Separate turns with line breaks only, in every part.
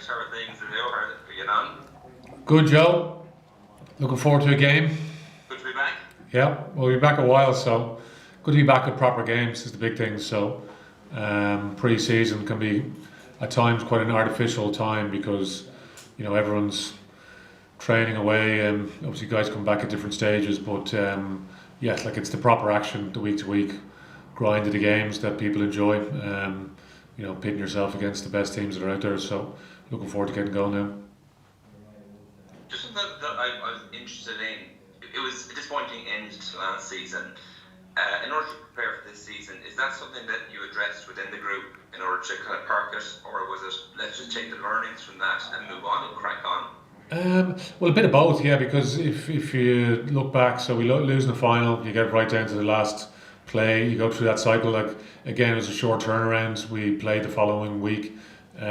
How are things? How are you on?
Good, Joe. Looking forward to a game.
Good to be back.
Yeah, well, we'll be back a while, so good to be back at proper games is the big thing. So, pre-season can be at times quite an artificial time because everyone's training away, and obviously guys come back at different stages. But yeah, like it's the proper action, the week to week grind of the games that people enjoy. Pitting yourself against the best teams that are out there. So, looking forward to getting going now.
Just something that I was interested in. It was a disappointing end to last season. In order to prepare for this season, is that something that you addressed within the group in order to kind of park it, or was it let's just take the learnings from that and move on and crack on?
Well, a bit of both, yeah. Because if you look back, so we lose in the final, you get right down to the last play, you go through that cycle. Like again, it was a short turnaround. We played the following week in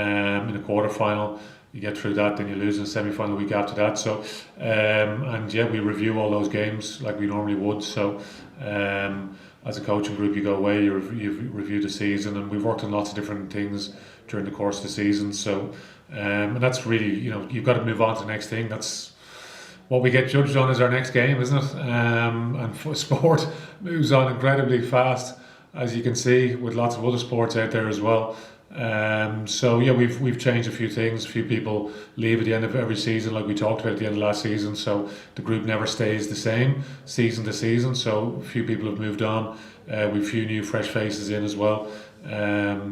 a quarter final. You get through that, then you lose in the semi final the week after that. So, and yeah, we review all those games like we normally would. So, as a coaching group, you go away, you review the season, and we've worked on lots of different things during the course of the season. So, and that's really, you've got to move on to the next thing. That's what we get judged on is our next game, isn't it? And sport moves on incredibly fast, as you can see, with lots of other sports out there as well. So yeah, we've changed a few things. A few people leave at the end of every season, like we talked about at the end of last season. So the group never stays the same season to season. So a few people have moved on. We've a few new fresh faces in as well. As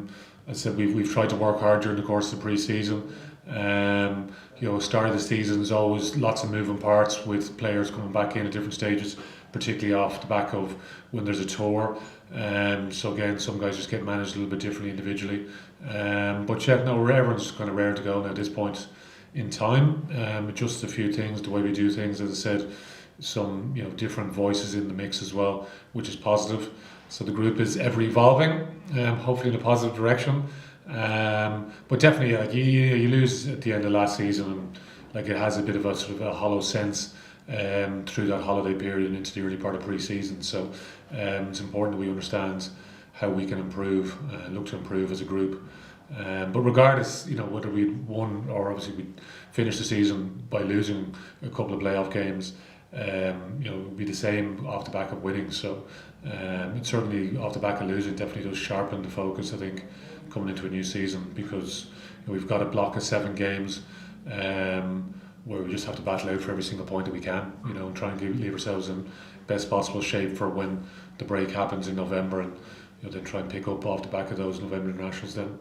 I said, we've tried to work hard during the course of the pre-season. Start of the season is always lots of moving parts with players coming back in at different stages, particularly off the back of when there's a tour. So again, some guys just get managed a little bit differently individually. But yeah, no, everyone's kind of raring to go now at this point in time. Just a few things, the way we do things, as I said, some different voices in the mix as well, which is positive. So the group is ever evolving, hopefully in a positive direction. But definitely, like you lose at the end of last season, and like it has a bit of a sort of a hollow sense through that holiday period and into the early part of pre-season. So it's important that we understand how we can improve, look to improve as a group. But regardless, whether we won or obviously we finished the season by losing a couple of playoff games, it would be the same off the back of winning. So it's certainly off the back of losing definitely does sharpen the focus, I think, coming into a new season, because we've got a block of 7 games where we just have to battle out for every single point that we can, and try and leave ourselves in best possible shape for when the break happens in November, and then try and pick up off the back of those November internationals then.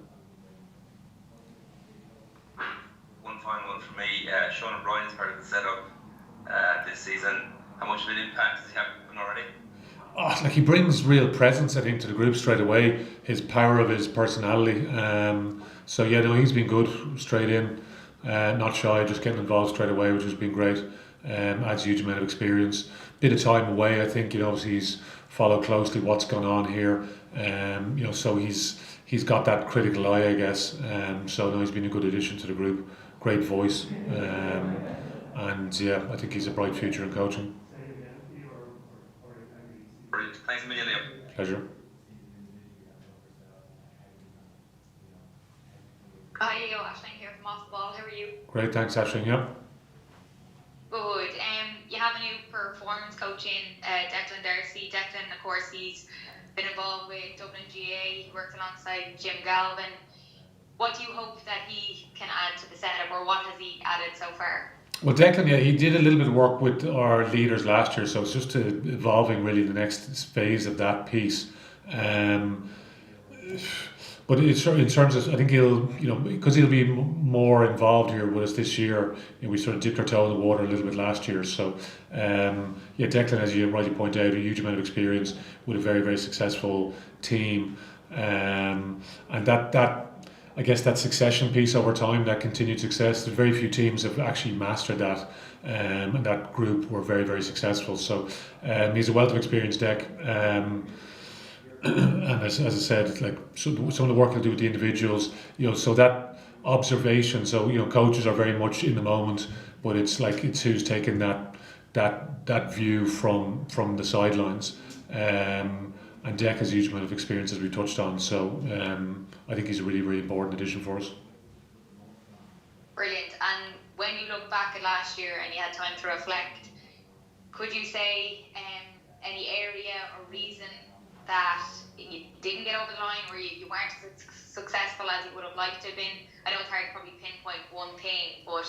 One final one for me. Sean O'Brien is part of the setup this season. How much of an impact does he have already?
Like he brings real presence, I think, to the group straight away. His power of his personality. So yeah, no, he's been good straight in, not shy, just getting involved straight away, which has been great. Adds a huge amount of experience. Bit of time away, I think. Obviously he's followed closely what's gone on here. So he's got that critical eye, I guess. So no, he's been a good addition to the group. Great voice, and yeah, I think he's a bright future in coaching.
Brilliant. Thanks a million, Liam.
Pleasure.
Hi, Ashling here from Off the Ball. How are you?
Great, thanks, Ashling. Yeah.
Good. You have a new performance coach in, Declan Deegan. Declan, of course, he's been involved with Dublin GA. He works alongside Jim Galvin. What do you hope that he can add to the setup, or what has he added so far?
Well, Declan, yeah, he did a little bit of work with our leaders last year, so it's just evolving really the next phase of that piece. But in terms of, I think he'll, because he'll be more involved here with us this year. We sort of dipped our toe in the water a little bit last year. So, yeah, Declan, as you rightly point out, a huge amount of experience with a very, very successful team, and that. I guess that succession piece over time, that continued success, there's very few teams have actually mastered that, and that group were very, very successful. So he's a wealth of experience, Dec, and as I said, like some of the work he'll do with the individuals, so that observation. So coaches are very much in the moment, but it's who's taking that view from the sidelines. And Dec has a huge amount of experience, as we touched on. So I think he's a really, really important addition for us.
Brilliant. And when you look back at last year and you had time to reflect, could you say any area or reason that you didn't get over the line, or you weren't as successful as you would have liked to have been? I know it's hard to probably pinpoint one thing, but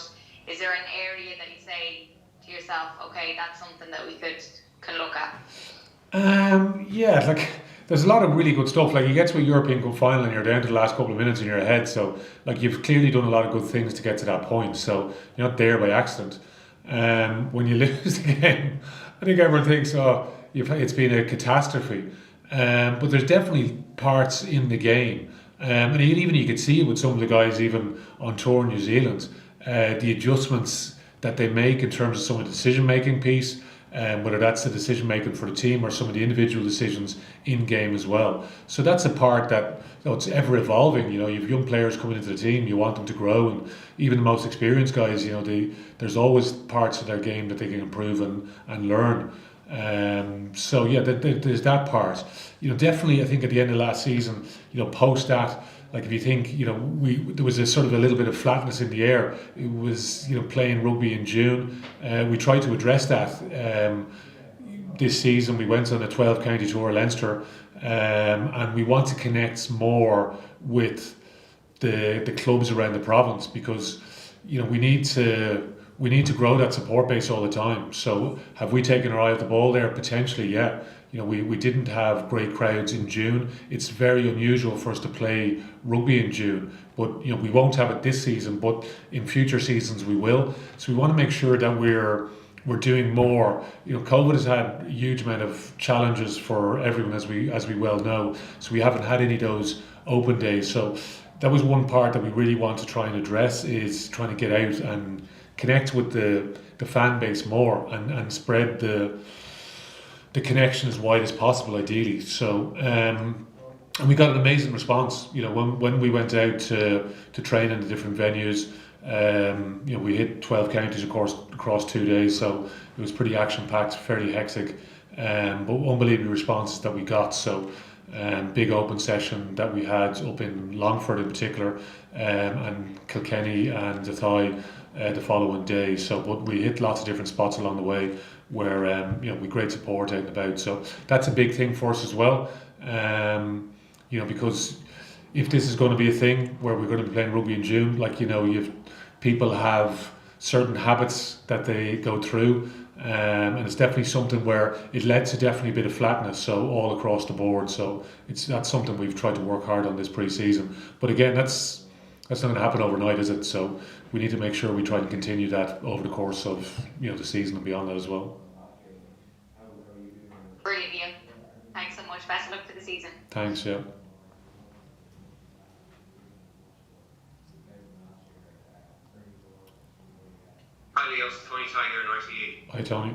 is there an area that you say to yourself, okay, that's something that we can look at?
Yeah, like there's a lot of really good stuff. Like you get to a European Cup final and you're down to the last couple of minutes in your head. So like you've clearly done a lot of good things to get to that point. So you're not there by accident. When you lose the game, I think everyone thinks, oh, it's been a catastrophe. But there's definitely parts in the game, and even you could see it with some of the guys even on tour in New Zealand, the adjustments that they make in terms of some of the decision making piece, whether that's the decision making for the team or some of the individual decisions in game as well. So that's a part that it's ever evolving. You have young players coming into the team, you want them to grow, and even the most experienced guys, there's always parts of their game that they can improve and learn. So yeah, there's that part. Definitely, I think at the end of last season, post that, like if you think, there was a sort of a little bit of flatness in the air. It was, playing rugby in June. We tried to address that this season. We went on a 12 county tour, Leinster, and we want to connect more with the clubs around the province, because we need to grow that support base all the time. So have we taken our eye off the ball there? Potentially, yeah. We didn't have great crowds in June. It's very unusual for us to play rugby in June, but we won't have it this season, but in future seasons we will. So we want to make sure that we're doing more. COVID has had a huge amount of challenges for everyone, as we well know. So we haven't had any of those open days. So that was one part that we really want to try and address, is trying to get out and connect with the fan base more and spread the connection as wide as possible, ideally. So and we got an amazing response. When we went out to train in the different venues, we hit 12 counties across 2 days, so it was pretty action packed, fairly hectic, but unbelievable responses that we got. So big open session that we had up in Longford in particular, and Kilkenny and Athy the following day. So, but we hit lots of different spots along the way where we great support out and about. So that's a big thing for us as well. Because if this is going to be a thing where we're going to be playing rugby in June, people have certain habits that they go through, and it's definitely something where it led to definitely a bit of flatness, so all across the board. So that's something we've tried to work hard on this pre-season. But again, that's not going to happen overnight, is it? So we need to make sure we try to continue that over the course of the season and beyond that as well.
Brilliant, Ian. Thanks so much. Best of luck for the season.
Thanks, yeah.
Hi Leo, it's Tony Tiger in RTE.
Hi Tony.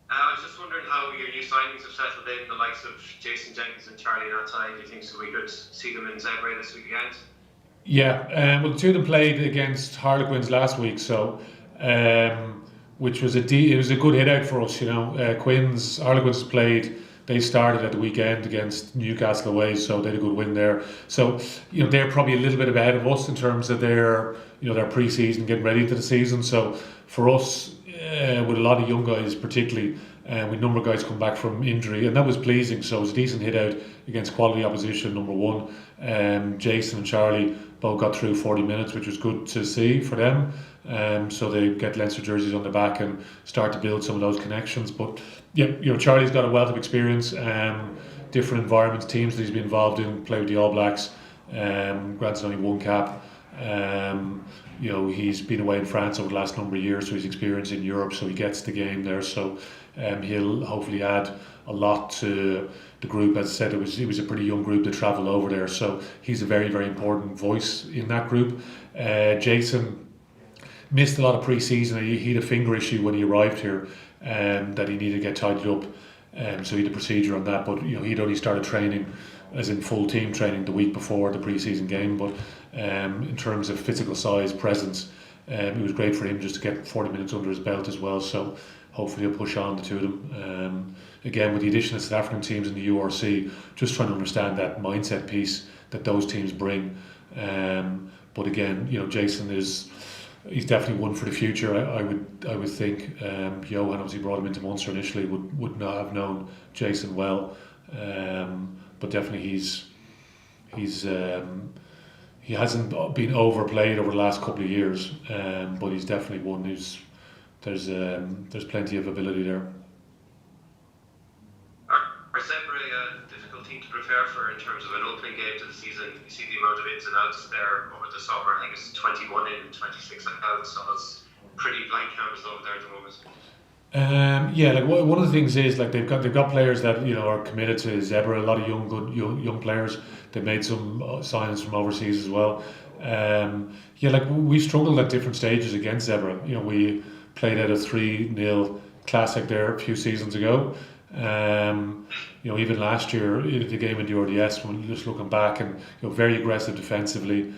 I was just wondering how your new signings have settled in, the likes of Jason Jenkins and Charlie Natai. Do you think so we could see them in Zebre this weekend?
Yeah, well, the two of them played against Harlequins last week, so which was it was a good hit out for us. Harlequins played. They started at the weekend against Newcastle away, so they had a good win there. So they're probably a little bit ahead of us in terms of their their pre-season, getting ready into the season. So for us, with a lot of young guys particularly, with a number of guys come back from injury, and that was pleasing. So it was a decent hit out against quality opposition, number one. Jason and Charlie both got through 40 minutes, which was good to see for them. So they get Leinster jerseys on the back and start to build some of those connections. But yeah, Charlie's got a wealth of experience, different environments, teams that he's been involved in, played with the All Blacks, granted only one cap. He's been away in France over the last number of years, so he's experienced in Europe, so he gets the game there. So he'll hopefully add a lot to the group. As I said, it was a pretty young group that travelled over there, so he's a very, very important voice in that group. Jason missed a lot of pre-season. He had a finger issue when he arrived here, that he needed to get tidied up, so he had a procedure on that. But he'd only started training, as in full team training, the week before the pre-season game. But in terms of physical size, presence, it was great for him just to get 40 minutes under his belt as well. So hopefully he'll push on, the two of them. Again, with the addition of South African teams in the URC, just trying to understand that mindset piece that those teams bring. But again, Jason he's definitely one for the future. I would think. Johan obviously brought him into Munster initially. Would not have known Jason well, but definitely he hasn't been overplayed over the last couple of years. But he's definitely one who's there's plenty of ability there.
Are Zebre a difficult team to prepare for in terms of an opening game to the season? You see the amount of ins and outs there over the summer. I think it's 21 in, 26 out, so it's pretty blank canvas over there at the moment.
Like one of the things is like they've got players that are committed to Zebre. A lot of young players. They made some signings from overseas as well. Like we struggled at different stages against Zebre. We played out a 3-0 classic there a few seasons ago. Even last year, the game in the RDS, when just looking back, and very aggressive defensively.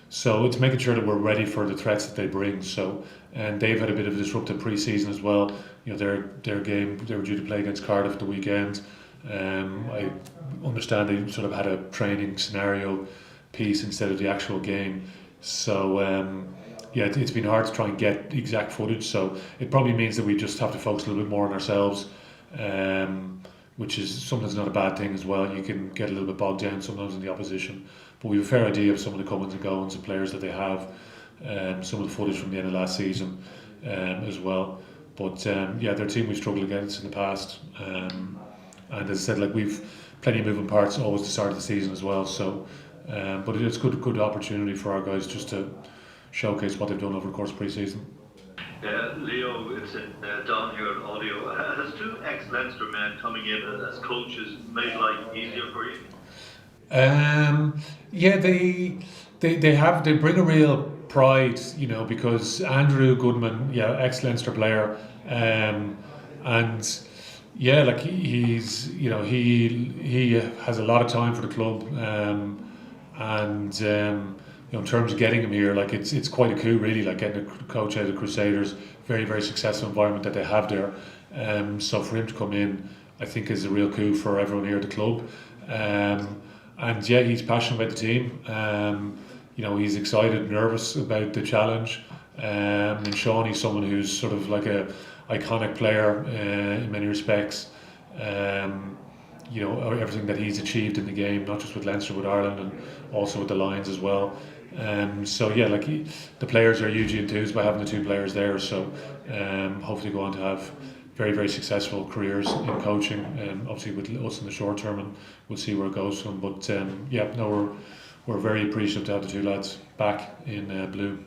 So it's making sure that we're ready for the threats that they bring. So, and they've had a bit of a disruptive pre-season as well. Their game, they were due to play against Cardiff the weekend. I understand they sort of had a training scenario piece instead of the actual game. So it's been hard to try and get exact footage. So it probably means that we just have to focus a little bit more on ourselves, which is sometimes not a bad thing as well. You can get a little bit bogged down sometimes in the opposition. But we have a fair idea of some of the comings and goings of players that they have, some of the footage from the end of last season as well. But they're a team we've struggled against in the past. And as I said, like we've plenty of moving parts always to start of the season as well. So, but it's good opportunity for our guys just to showcase what they've done over the course of pre-season.
Leo, it's Don here on audio. Has two ex-Leinster men coming in as coaches made life easier for you? They bring a real pride, because Andrew Goodman, ex-Leinster player, and like he's he has a lot of time for the club, and in terms of getting him here, like it's quite a coup really, like getting a coach out of Crusaders, very very successful environment that they have there. So for him to come in, I think is a real coup for everyone here at the club. And he's passionate about the team. He's excited, nervous about the challenge. And Sean, he's someone who's sort of like a iconic player in many respects. Everything that he's achieved in the game, not just with Leinster, with Ireland, and also with the Lions as well. The players are hugely enthused by having the two players there. So hopefully go on to have very, very successful careers in coaching, obviously with us in the short term, and we'll see where it goes from. But we're very appreciative to have the two lads back in blue.